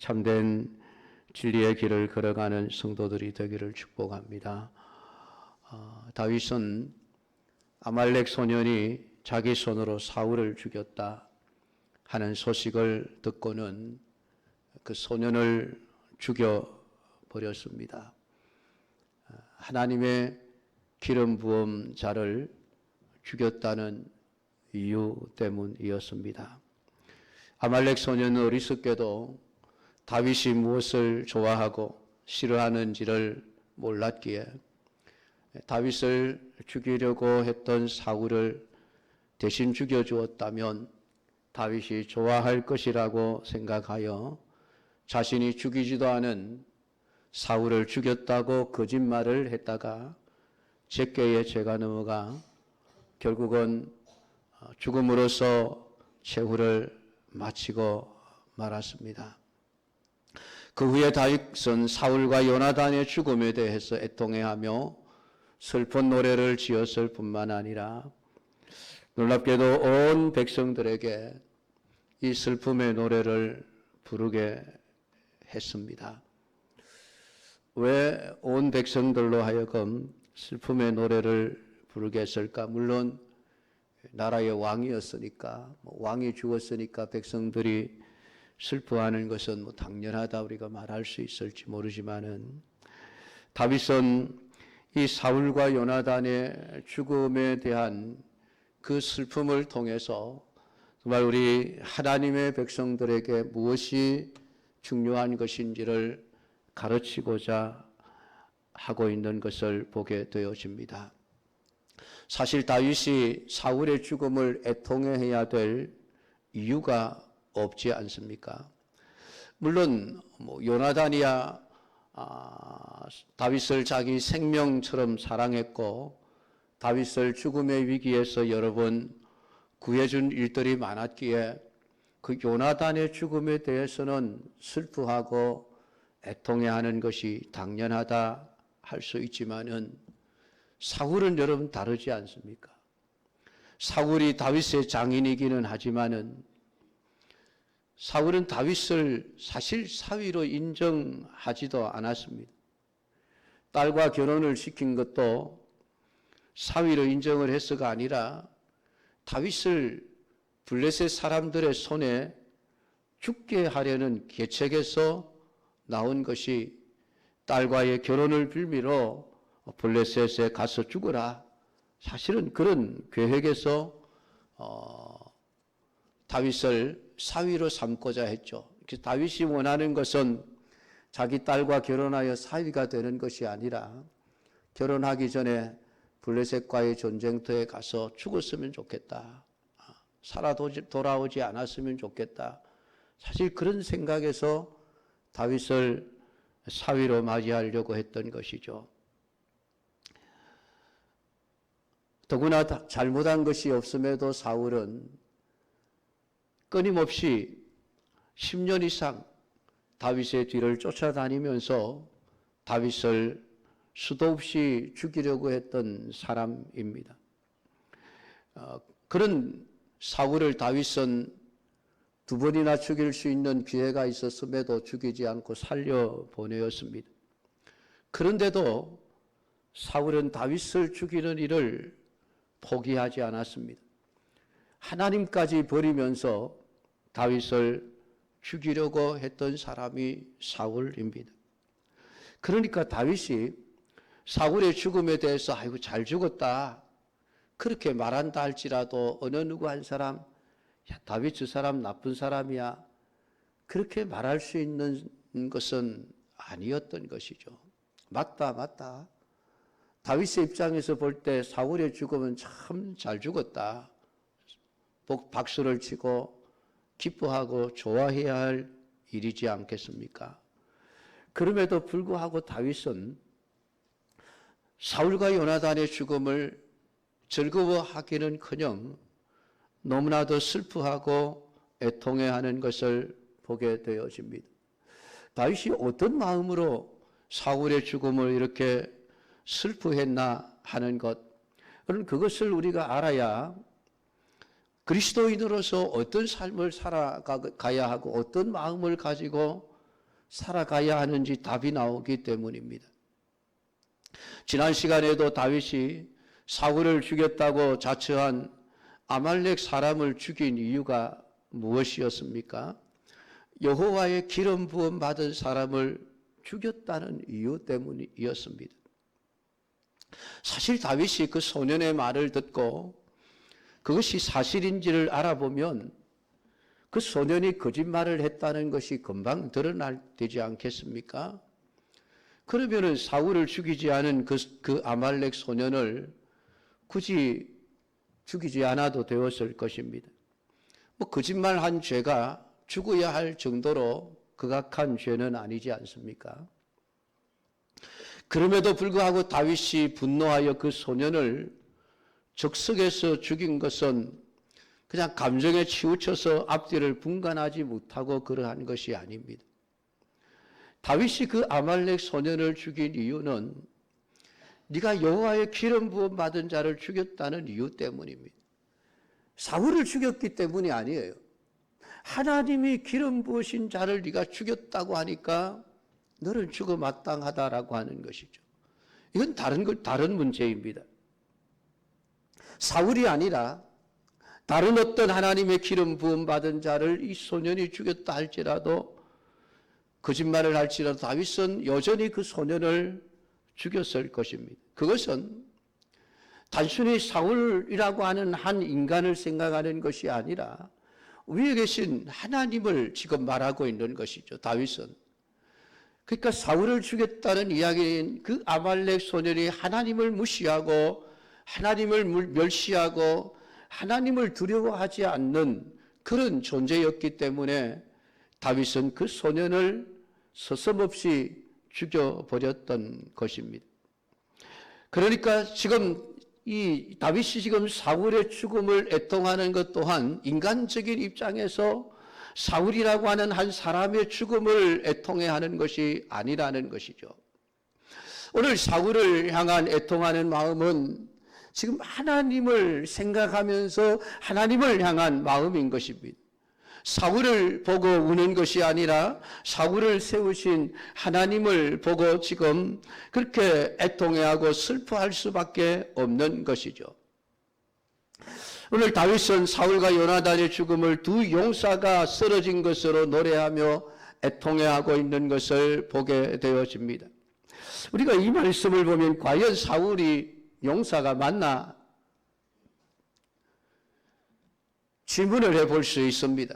참된 진리의 길을 걸어가는 성도들이 되기를 축복합니다. 다윗은 아말렉 소년이 자기 손으로 사울을 죽였다 하는 소식을 듣고는 그 소년을 죽여버렸습니다. 하나님의 기름 부음 자를 죽였다는 이유 때문이었습니다. 아말렉 소년은 어리석게도 다윗이 무엇을 좋아하고 싫어하는지를 몰랐기에 다윗을 죽이려고 했던 사울을 대신 죽여주었다면 다윗이 좋아할 것이라고 생각하여 자신이 죽이지도 않은 사울을 죽였다고 거짓말을 했다가 제께에 죄가 넘어가 결국은 죽음으로써 최후를 마치고 말았습니다. 그 후에 다윗은 사울과 요나단의 죽음에 대해서 애통해하며 슬픈 노래를 지었을 뿐만 아니라 놀랍게도 온 백성들에게 이 슬픔의 노래를 부르게 했습니다. 왜 온 백성들로 하여금 슬픔의 노래를 부르게 했을까? 물론 나라의 왕이었으니까, 왕이 죽었으니까 백성들이 슬퍼하는 것은 당연하다 우리가 말할 수 있을지 모르지만은 다윗은 이 사울과 요나단의 죽음에 대한 그 슬픔을 통해서 정말 우리 하나님의 백성들에게 무엇이 중요한 것인지를 가르치고자 하고 있는 것을 보게 되어집니다. 사실 다윗이 사울의 죽음을 애통해야 될 이유가 없지 않습니까? 물론 요나단이야 다윗을 자기 생명처럼 사랑했고 다윗을 죽음의 위기에서 여러 번 구해준 일들이 많았기에 그 요나단의 죽음에 대해서는 슬퍼하고 애통해하는 것이 당연하다 할 수 있지만은 사울은 여러분 다르지 않습니까? 사울이 다윗의 장인이기는 하지만은 사울은 다윗을 사실 사위로 인정하지도 않았습니다. 딸과 결혼을 시킨 것도 사위로 인정을 해서가 아니라 다윗을 블레셋 사람들의 손에 죽게 하려는 계책에서 나온 것이 딸과의 결혼을 빌미로 블레셋에 가서 죽어라. 사실은 그런 계획에서 다윗을 사위로 삼고자 했죠. 다윗이 원하는 것은 자기 딸과 결혼하여 사위가 되는 것이 아니라 결혼하기 전에 블레셋과의 전쟁터에 가서 죽었으면 좋겠다. 살아 돌아오지 않았으면 좋겠다. 사실 그런 생각에서 다윗을 사위로 맞이하려고 했던 것이죠. 더구나 잘못한 것이 없음에도 사울은 끊임없이 10년 이상 다윗의 뒤를 쫓아다니면서 다윗을 수도 없이 죽이려고 했던 사람입니다. 그런 사울을 다윗은 두 번이나 죽일 수 있는 기회가 있었음에도 죽이지 않고 살려보내었습니다. 그런데도 사울은 다윗을 죽이는 일을 포기하지 않았습니다. 하나님까지 버리면서 다윗을 죽이려고 했던 사람이 사울입니다. 그러니까 다윗이 사울의 죽음에 대해서 아이고 잘 죽었다 그렇게 말한다 할지라도 어느 누구 한 사람 야 다윗 저 사람 나쁜 사람이야 그렇게 말할 수 있는 것은 아니었던 것이죠. 맞다. 다윗의 입장에서 볼 때 사울의 죽음은 참 잘 죽었다. 박수를 치고 기뻐하고 좋아해야 할 일이지 않겠습니까? 그럼에도 불구하고 다윗은 사울과 요나단의 죽음을 즐거워하기는커녕 너무나도 슬퍼하고 애통해하는 것을 보게 되어집니다. 다윗이 어떤 마음으로 사울의 죽음을 이렇게 슬퍼했나 하는 것, 그것을 우리가 알아야 그리스도인으로서 어떤 삶을 살아가야 하고 어떤 마음을 가지고 살아가야 하는지 답이 나오기 때문입니다. 지난 시간에도 다윗이 사울을 죽였다고 자처한 아말렉 사람을 죽인 이유가 무엇이었습니까? 여호와의 기름 부음 받은 사람을 죽였다는 이유 때문이었습니다. 사실 다윗이 그 소년의 말을 듣고 그것이 사실인지를 알아보면 그 소년이 거짓말을 했다는 것이 금방 드러나지 않겠습니까? 그러면은 사울을 죽이지 않은 그 아말렉 소년을 굳이 죽이지 않아도 되었을 것입니다. 거짓말한 죄가 죽어야 할 정도로 극악한 죄는 아니지 않습니까? 그럼에도 불구하고 다윗이 분노하여 그 소년을 적석에서 죽인 것은 그냥 감정에 치우쳐서 앞뒤를 분간하지 못하고 그러한 것이 아닙니다. 다윗이 그 아말렉 소년을 죽인 이유는 네가 여호와의 기름 부음 받은 자를 죽였다는 이유 때문입니다. 사울을 죽였기 때문이 아니에요. 하나님이 기름 부으신 자를 네가 죽였다고 하니까 너는 죽어 마땅하다라고 하는 것이죠. 이건 다른 문제입니다. 사울이 아니라 다른 어떤 하나님의 기름 부음 받은 자를 이 소년이 죽였다 할지라도, 거짓말을 할지라도 다윗은 여전히 그 소년을 죽였을 것입니다. 그것은 단순히 사울이라고 하는 한 인간을 생각하는 것이 아니라 위에 계신 하나님을 지금 말하고 있는 것이죠. 다윗은. 그러니까 사울을 죽였다는 이야기인 그 아말렉 소년이 하나님을 무시하고 하나님을 멸시하고 하나님을 두려워하지 않는 그런 존재였기 때문에 다윗은 그 소년을 서슴없이 죽여버렸던 것입니다. 그러니까 지금 이 다윗이 지금 사울의 죽음을 애통하는 것 또한 인간적인 입장에서 사울이라고 하는 한 사람의 죽음을 애통해하는 것이 아니라는 것이죠. 오늘 사울을 향한 애통하는 마음은 지금 하나님을 생각하면서 하나님을 향한 마음인 것입니다. 사울을 보고 우는 것이 아니라 사울을 세우신 하나님을 보고 지금 그렇게 애통해하고 슬퍼할 수밖에 없는 것이죠. 오늘 다윗은 사울과 요나단의 죽음을 두 용사가 쓰러진 것으로 노래하며 애통해하고 있는 것을 보게 되어집니다. 우리가 이 말씀을 보면 과연 사울이 용사가 맞나 질문을 해볼 수 있습니다.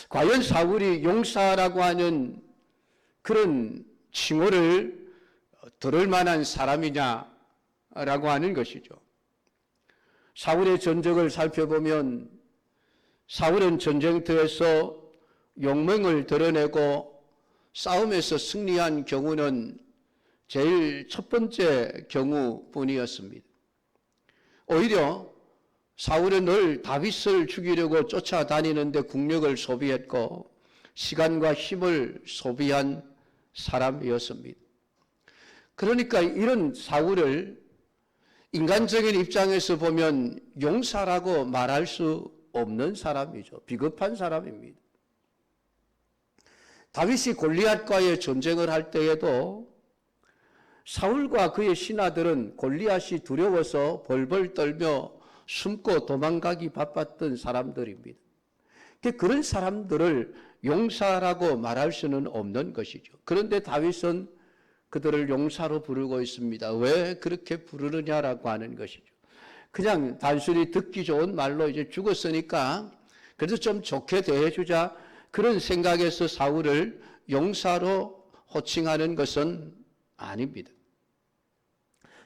과연 사울이 용사라고 하는 그런 칭호를 들을 만한 사람이냐라고 하는 것이죠. 사울의 전적을 살펴보면 사울은 전쟁터에서 용맹을 드러내고 싸움에서 승리한 경우는 제일 첫 번째 경우뿐이었습니다. 오히려 사울은 늘 다윗을 죽이려고 쫓아다니는데 국력을 소비했고 시간과 힘을 소비한 사람이었습니다. 그러니까 이런 사울을 인간적인 입장에서 보면 용사라고 말할 수 없는 사람이죠. 비겁한 사람입니다. 다윗이 골리앗과의 전쟁을 할 때에도 사울과 그의 신하들은 골리앗이 두려워서 벌벌 떨며 숨고 도망가기 바빴던 사람들입니다. 그런 사람들을 용사라고 말할 수는 없는 것이죠. 그런데 다윗은 그들을 용사로 부르고 있습니다. 왜 그렇게 부르느냐라고 하는 것이죠. 그냥 단순히 듣기 좋은 말로 이제 죽었으니까 그래도 좀 좋게 대해주자, 그런 생각에서 사울을 용사로 호칭하는 것은 아닙니다.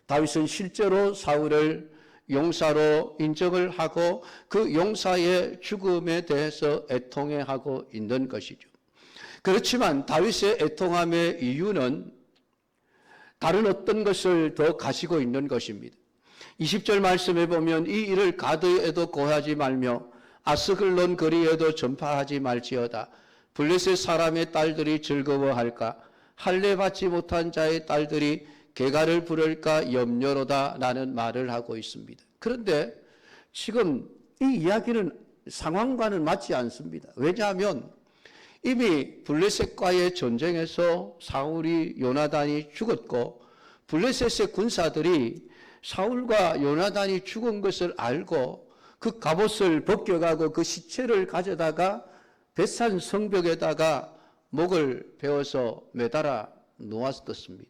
다윗은 실제로 사울을 용사로 인정을 하고 그 용사의 죽음에 대해서 애통해하고 있는 것이죠. 그렇지만 다윗의 애통함의 이유는 다른 어떤 것을 더 가지고 있는 것입니다. 20절 말씀에 보면 이 일을 가드에도 고하지 말며 아스글론 거리에도 전파하지 말지어다. 블레셋 사람의 딸들이 즐거워할까? 할례 받지 못한 자의 딸들이 개가를 부를까 염려로다 라는 말을 하고 있습니다. 그런데 지금 이 이야기는 상황과는 맞지 않습니다. 왜냐하면 이미 블레셋과의 전쟁에서 사울이 요나단이 죽었고 블레셋의 군사들이 사울과 요나단이 죽은 것을 알고 그 갑옷을 벗겨가고 그 시체를 가져다가 벳산 성벽에다가 목을 베어서 매달아 놓았었습니다.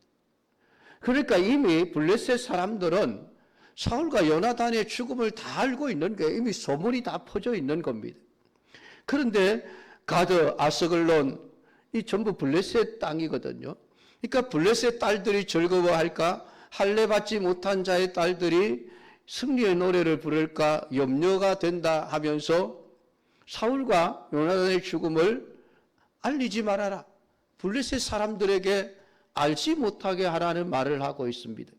그러니까 이미 블레셋 사람들은 사울과 요나단의 죽음을 다 알고 있는 게 이미 소문이 다 퍼져 있는 겁니다. 그런데 가드, 아스글론 이 전부 블레셋 땅이거든요. 그러니까 블레셋 딸들이 즐거워할까? 할례 받지 못한 자의 딸들이 승리의 노래를 부를까 염려가 된다 하면서 사울과 요나단의 죽음을 알리지 말아라. 블레셋 사람들에게 알지 못하게 하라는 말을 하고 있습니다.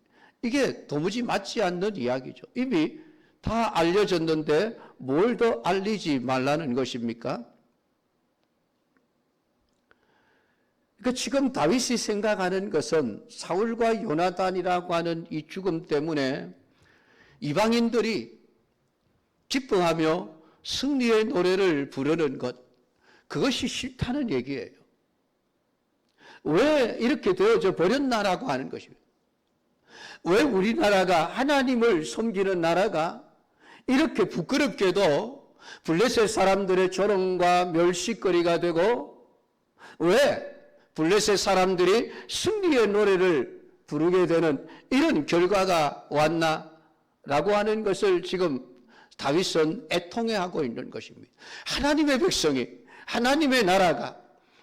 이게 도무지 맞지 않는 이야기죠. 이미 다 알려졌는데 뭘 더 알리지 말라는 것입니까? 그러니까 지금 다윗이 생각하는 것은 사울과 요나단이라고 하는 이 죽음 때문에 이방인들이 기뻐하며 승리의 노래를 부르는 것, 그것이 싫다는 얘기예요. 왜 이렇게 되어져 버렸나라고 하는 것입니다. 왜 우리나라가 하나님을 섬기는 나라가 이렇게 부끄럽게도 블레셋 사람들의 조롱과 멸시거리가 되고 왜 블레셋 사람들이 승리의 노래를 부르게 되는 이런 결과가 왔나라고 하는 것을 지금 다윗은 애통해하고 있는 것입니다. 하나님의 백성이, 하나님의 나라가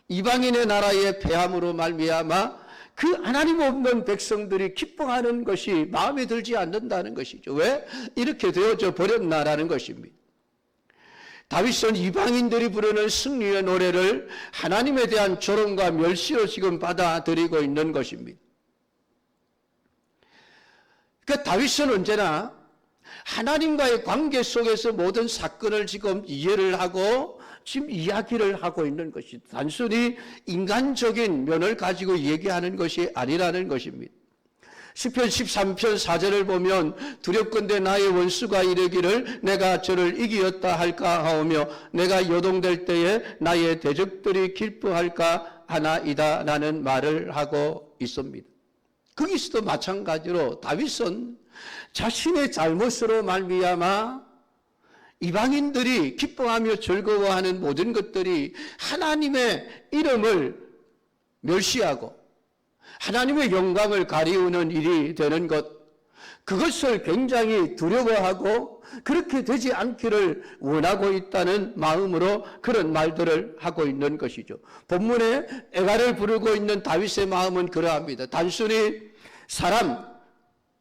이방인의 나라에 패함으로 말미암아 그 하나님 없는 백성들이 기뻐하는 것이 마음에 들지 않는다는 것이죠. 왜? 이렇게 되어져 버렸나라는 것입니다. 다윗은 이방인들이 부르는 승리의 노래를 하나님에 대한 조롱과 멸시로 지금 받아들이고 있는 것입니다. 그러니까 다윗은 언제나 하나님과의 관계 속에서 모든 사건을 지금 이해를 하고 지금 이야기를 하고 있는 것이 단순히 인간적인 면을 가지고 얘기하는 것이 아니라는 것입니다. 시편 13편 4절을 보면 두렵건대 나의 원수가 이르기를 내가 저를 이기었다 할까 하오며 내가 요동될 때에 나의 대적들이 기뻐할까 하나이다 라는 말을 하고 있습니다. 거기서도 마찬가지로 다윗은 자신의 잘못으로 말미암아 이방인들이 기뻐하며 즐거워하는 모든 것들이 하나님의 이름을 멸시하고 하나님의 영광을 가리우는 일이 되는 것, 그것을 굉장히 두려워하고 그렇게 되지 않기를 원하고 있다는 마음으로 그런 말들을 하고 있는 것이죠. 본문에 애가를 부르고 있는 다윗의 마음은 그러합니다. 단순히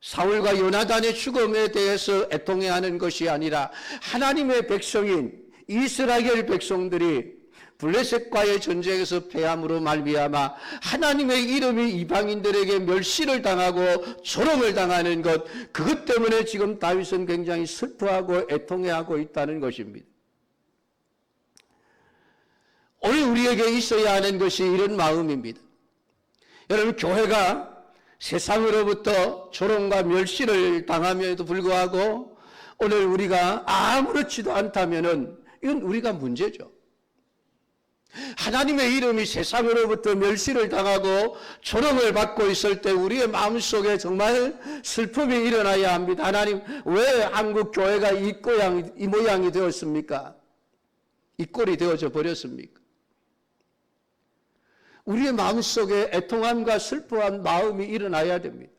사울과 요나단의 죽음에 대해서 애통해하는 것이 아니라 하나님의 백성인 이스라엘 백성들이 블레셋과의 전쟁에서 패함으로 말미암아 하나님의 이름이 이방인들에게 멸시를 당하고 조롱을 당하는 것, 그것 때문에 지금 다윗은 굉장히 슬퍼하고 애통해하고 있다는 것입니다. 오늘 우리에게 있어야 하는 것이 이런 마음입니다. 여러분, 교회가 세상으로부터 조롱과 멸시를 당함에도 불구하고 오늘 우리가 아무렇지도 않다면은 이건 우리가 문제죠. 하나님의 이름이 세상으로부터 멸시를 당하고 조롱을 받고 있을 때 우리의 마음속에 정말 슬픔이 일어나야 합니다. 하나님, 왜 한국 교회가 이 모양이 되었습니까? 이 꼴이 되어져 버렸습니까? 우리의 마음속에 애통함과 슬퍼한 마음이 일어나야 됩니다.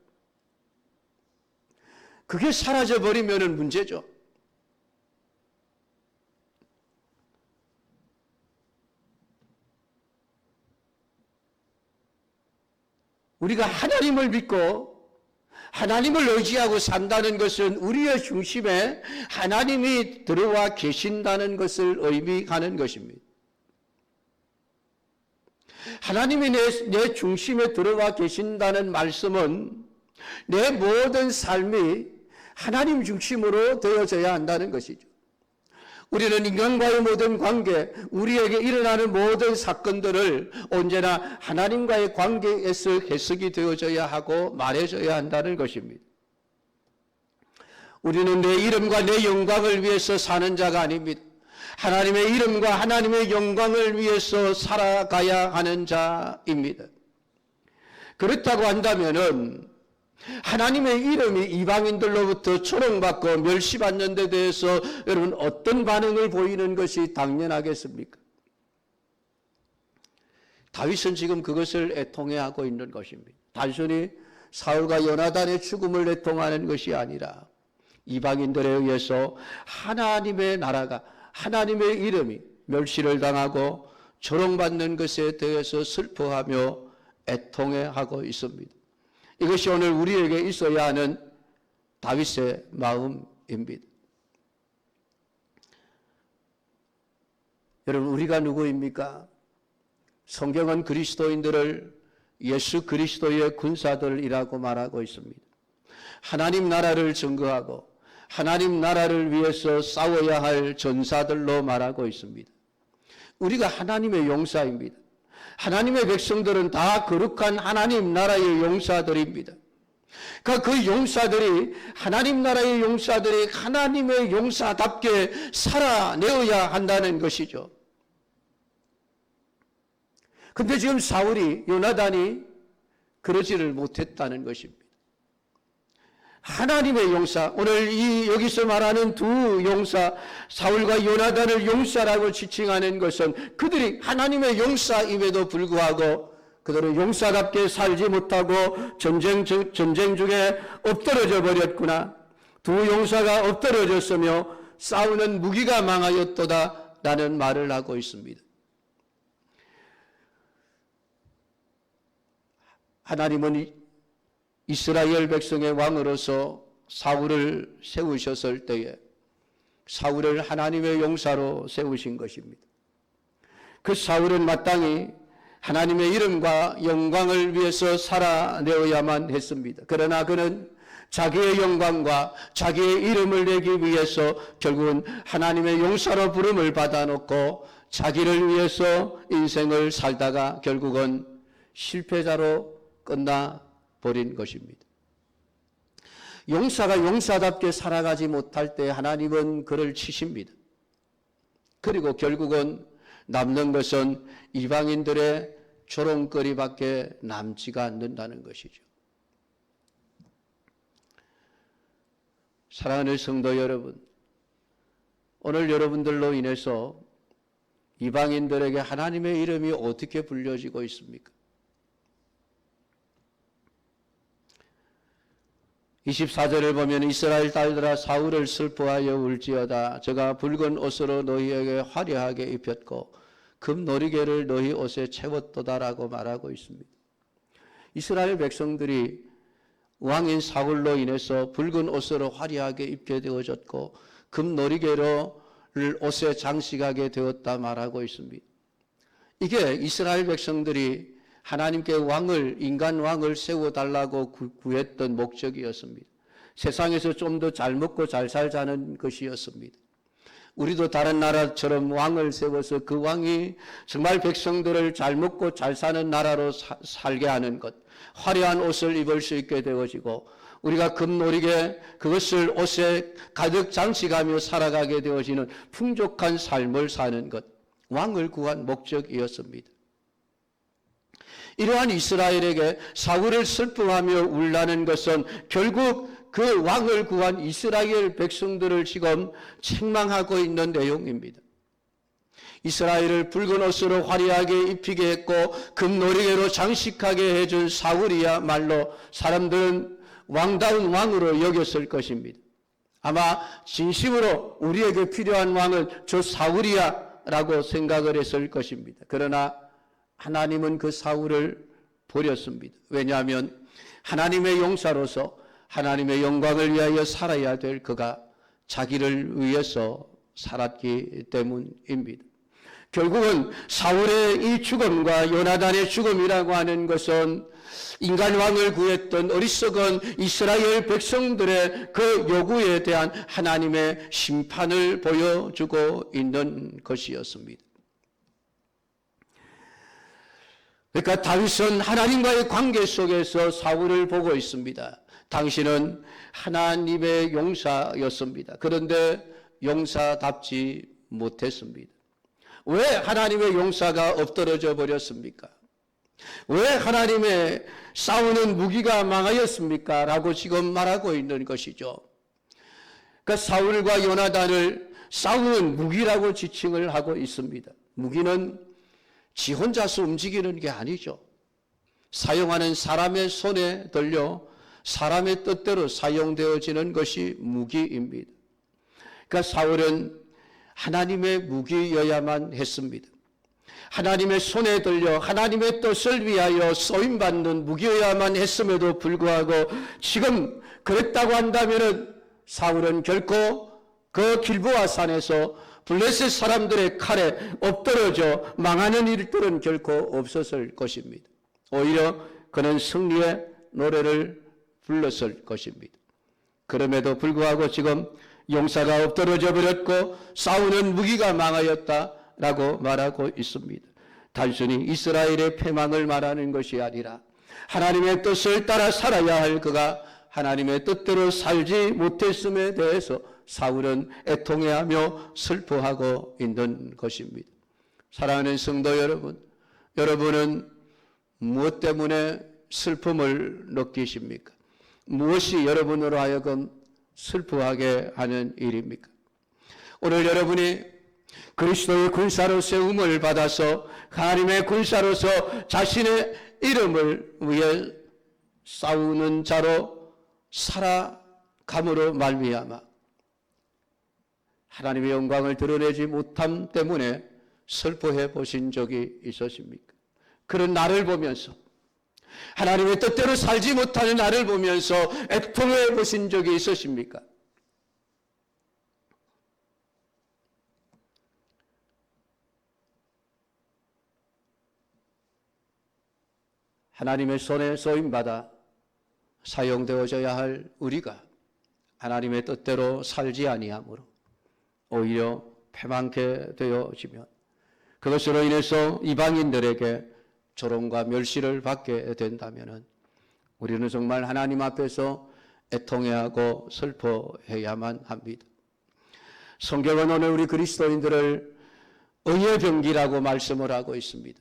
그게 사라져버리면 문제죠. 우리가 하나님을 믿고 하나님을 의지하고 산다는 것은 우리의 중심에 하나님이 들어와 계신다는 것을 의미하는 것입니다. 하나님이 내 중심에 들어와 계신다는 말씀은 내 모든 삶이 하나님 중심으로 되어져야 한다는 것이죠. 우리는 인간과의 모든 관계, 우리에게 일어나는 모든 사건들을 언제나 하나님과의 관계에서 해석이 되어져야 하고 말해져야 한다는 것입니다. 우리는 내 이름과 내 영광을 위해서 사는 자가 아닙니다. 하나님의 이름과 하나님의 영광을 위해서 살아가야 하는 자입니다. 그렇다고 한다면은 하나님의 이름이 이방인들로부터 조롱받고 멸시받는 데 대해서 여러분 어떤 반응을 보이는 것이 당연하겠습니까? 다윗은 지금 그것을 애통해하고 있는 것입니다. 단순히 사울과 요나단의 죽음을 애통하는 것이 아니라 이방인들에 의해서 하나님의 나라가, 하나님의 이름이 멸시를 당하고 조롱받는 것에 대해서 슬퍼하며 애통해하고 있습니다. 이것이 오늘 우리에게 있어야 하는 다윗의 마음입니다. 여러분, 우리가 누구입니까? 성경은 그리스도인들을 예수 그리스도의 군사들이라고 말하고 있습니다. 하나님 나라를 증거하고 하나님 나라를 위해서 싸워야 할 전사들로 말하고 있습니다. 우리가 하나님의 용사입니다. 하나님의 백성들은 다 거룩한 하나님 나라의 용사들입니다. 그 용사들이, 하나님 나라의 용사들이 하나님의 용사답게 살아내어야 한다는 것이죠. 근데 지금 사울이, 요나단이 그러지를 못했다는 것입니다. 하나님의 용사, 오늘 여기서 말하는 두 용사, 사울과 요나단을 용사라고 지칭하는 것은 그들이 하나님의 용사임에도 불구하고 그들은 용사답게 살지 못하고 전쟁 중에 엎드러져 버렸구나. 두 용사가 엎드러졌으며 싸우는 무기가 망하였도다 라는 말을 하고 있습니다. 하나님은 이스라엘 백성의 왕으로서 사울을 세우셨을 때에 사울을 하나님의 용사로 세우신 것입니다. 그 사울은 마땅히 하나님의 이름과 영광을 위해서 살아내어야만 했습니다. 그러나 그는 자기의 영광과 자기의 이름을 내기 위해서 결국은 하나님의 용사로 부름을 받아놓고 자기를 위해서 인생을 살다가 결국은 실패자로 끝나버린 것입니다. 용사가 용사답게 살아가지 못할 때 하나님은 그를 치십니다. 그리고 결국은 남는 것은 이방인들의 조롱거리밖에 남지가 않는다는 것이죠. 사랑하는 성도 여러분, 오늘 여러분들로 인해서 이방인들에게 하나님의 이름이 어떻게 불려지고 있습니까? 24절을 보면 이스라엘 딸들아 사울을 슬퍼하여 울지어다. 저가 붉은 옷으로 너희에게 화려하게 입혔고 금놀이개를 너희 옷에 채웠도다라고 말하고 있습니다. 이스라엘 백성들이 왕인 사울로 인해서 붉은 옷으로 화려하게 입게 되어졌고 금놀이개를 옷에 장식하게 되었다 말하고 있습니다. 이게 이스라엘 백성들이 하나님께 인간 왕을 세워달라고 구했던 목적이었습니다. 세상에서 좀 더 잘 먹고 잘 살자는 것이었습니다. 우리도 다른 나라처럼 왕을 세워서 그 왕이 정말 백성들을 잘 먹고 잘 사는 나라로 살게 하는 것, 화려한 옷을 입을 수 있게 되어지고 우리가 금놀이개 그것을 옷에 가득 장식하며 살아가게 되어지는 풍족한 삶을 사는 것, 왕을 구한 목적이었습니다. 이러한 이스라엘에게 사울을 슬퍼하며 울라는 것은 결국 그 왕을 구한 이스라엘 백성들을 지금 책망하고 있는 내용입니다. 이스라엘을 붉은 옷으로 화려하게 입히게 했고 금놀이개로 장식하게 해준 사울이야말로 사람들은 왕다운 왕으로 여겼을 것입니다. 아마 진심으로 우리에게 필요한 왕은 저 사울이야 라고 생각을 했을 것입니다. 그러나 하나님은 그 사울을 버렸습니다. 왜냐하면 하나님의 용사로서 하나님의 영광을 위하여 살아야 될 그가 자기를 위해서 살았기 때문입니다. 결국은 사울의 이 죽음과 요나단의 죽음이라고 하는 것은 인간 왕을 구했던 어리석은 이스라엘 백성들의 그 요구에 대한 하나님의 심판을 보여주고 있는 것이었습니다. 그러니까 다윗은 하나님과의 관계 속에서 사울을 보고 있습니다. 당신은 하나님의 용사였습니다. 그런데 용사답지 못했습니다. 왜 하나님의 용사가 엎드러져 버렸습니까? 왜 하나님의 싸우는 무기가 망하였습니까? 라고 지금 말하고 있는 것이죠. 그러니까 사울과 요나단을 싸우는 무기라고 지칭을 하고 있습니다. 무기는 지 혼자서 움직이는 게 아니죠. 사용하는 사람의 손에 들려 사람의 뜻대로 사용되어지는 것이 무기입니다. 그러니까 사울은 하나님의 무기여야만 했습니다. 하나님의 손에 들려 하나님의 뜻을 위하여 쓰임받는 무기여야만 했음에도 불구하고 지금 그랬다고 한다면 사울은 결코 그 길보아 산에서 블레셋 사람들의 칼에 엎드러져 망하는 일들은 결코 없었을 것입니다. 오히려 그는 승리의 노래를 불렀을 것입니다. 그럼에도 불구하고 지금 용사가 엎드러져 버렸고 싸우는 무기가 망하였다라고 말하고 있습니다. 단순히 이스라엘의 패망을 말하는 것이 아니라 하나님의 뜻을 따라 살아야 할 그가 하나님의 뜻대로 살지 못했음에 대해서 사울은 애통해하며 슬퍼하고 있는 것입니다. 사랑하는 성도 여러분, 여러분은 무엇 때문에 슬픔을 느끼십니까? 무엇이 여러분으로 하여금 슬퍼하게 하는 일입니까? 오늘 여러분이 그리스도의 군사로 세움을 받아서 하나님의 군사로서 자신의 이름을 위해 싸우는 자로 살아감으로 말미암아 하나님의 영광을 드러내지 못함 때문에 슬퍼해 보신 적이 있으십니까? 그런 나를 보면서 하나님의 뜻대로 살지 못하는 나를 보면서 애통해 보신 적이 있으십니까? 하나님의 손에 쓰임받아 사용되어져야 할 우리가 하나님의 뜻대로 살지 아니하므로 오히려 패망케 되어지면 그것으로 인해서 이방인들에게 조롱과 멸시를 받게 된다면 우리는 정말 하나님 앞에서 애통해하고 슬퍼해야만 합니다. 성경은 오늘 우리 그리스도인들을 의의 병기라고 말씀을 하고 있습니다.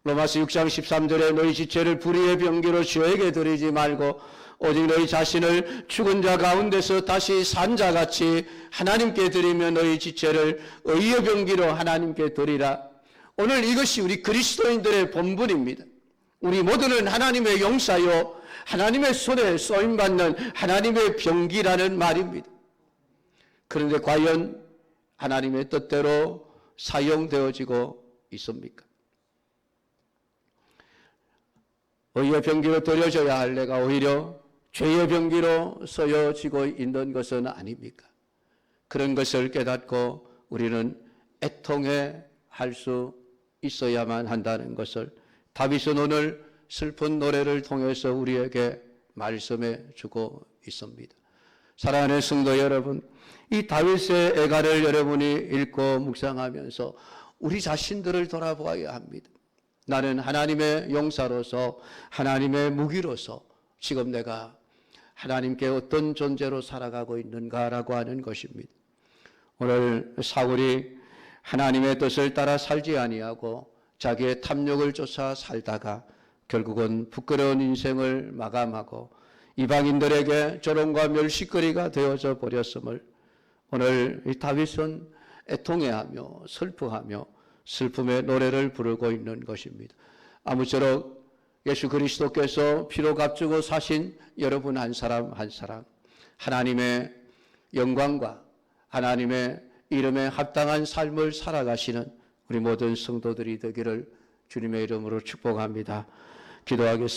로마서 6장 13절에 너희 지체를 불의의 병기로 주에게 드리지 말고 오직 너희 자신을 죽은 자 가운데서 다시 산 자같이 하나님께 드리며 너희 지체를 의의 병기로 하나님께 드리라. 오늘 이것이 우리 그리스도인들의 본분입니다. 우리 모두는 하나님의 용사요 하나님의 손에 쓰임받는 하나님의 병기라는 말입니다. 그런데 과연 하나님의 뜻대로 사용되어지고 있습니까? 의의 병기로 드려져야 할 내가 오히려 죄의 병기로 쓰여지고 있는 것은 아닙니까? 그런 것을 깨닫고 우리는 애통해 할 수 있어야만 한다는 것을 다윗은 오늘 슬픈 노래를 통해서 우리에게 말씀해 주고 있습니다. 사랑하는 성도 여러분, 이 다윗의 애가를 여러분이 읽고 묵상하면서 우리 자신들을 돌아보아야 합니다. 나는 하나님의 용사로서 하나님의 무기로서 지금 내가 하나님께 어떤 존재로 살아가고 있는가라고 하는 것입니다. 오늘 사울이 하나님의 뜻을 따라 살지 아니하고 자기의 탐욕을 쫓아 살다가 결국은 부끄러운 인생을 마감하고 이방인들에게 조롱과 멸시거리가 되어져 버렸음을 오늘 이 다윗은 애통해하며 슬퍼하며 슬픔의 노래를 부르고 있는 것입니다. 아무쪼록 예수 그리스도께서 피로 값주고 사신 여러분 한 사람 한 사람 하나님의 영광과 하나님의 이름에 합당한 삶을 살아가시는 우리 모든 성도들이 되기를 주님의 이름으로 축복합니다. 기도하겠습니다.